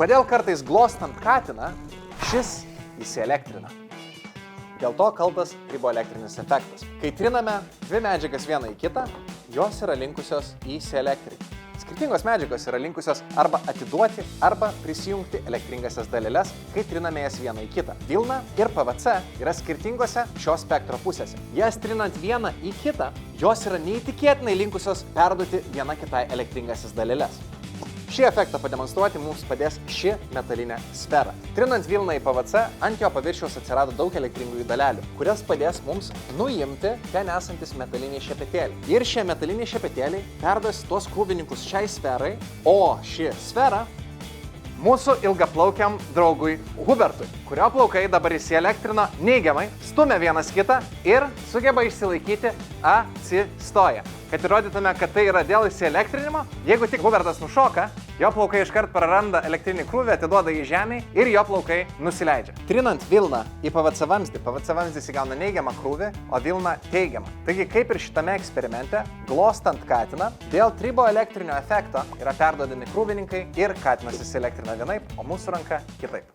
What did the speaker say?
Kodėl kartais glostant katiną šis įsielektrina? Dėl to kaltas triboelektrinis efektas. Kai triname dvi medžiagas vieną į kitą, jos yra linkusios įsielektrinti. Skirtingos medžiagos yra linkusios arba atiduoti, arba prisijungti elektringasias daleles, kai triname jas vieną į kitą. Vilna ir PVC yra skirtingose šio spektro pusėse. Jas trinant vieną į kitą, jos yra neįtikėtinai linkusios perduoti viena kitai elektringasias daleles. Šį efektą pademonstruoti mums padės ši metalinė sfera. Trinant vilną į PVC, ant jo paviršiaus atsirado daug elektringųjų dalelių, kurias padės mums nuimti ten esantis metaliniai šepetėliai. Ir šie metaliniai šepetėliai perduos tuos krūvininkus šiai sferai, o ši sfera mūsų ilgaplaukiam draugui Hubertui, kurio plaukai dabar įsielektrino neigiamai, stumia vienas kitą ir sugeba išsilaikyti atsistoję. Kad įrodytume, kad tai yra dėl įsielektrinimo, jeigu tik Hubertas nušoka, jo plaukai iškart praranda elektrinį krūvį, atiduoda į žemę ir jo plaukai nusileidžia. Trinant vilną į PVC vamzdis įgauna neigiamą krūvį, o vilna teigiamą. Taigi, kaip ir šitame eksperimente, glostant katiną, dėl triboelektrinio efekto yra perduodami krūvininkai ir katinas įsielektrina vienaip, o mūsų ranka kitaip.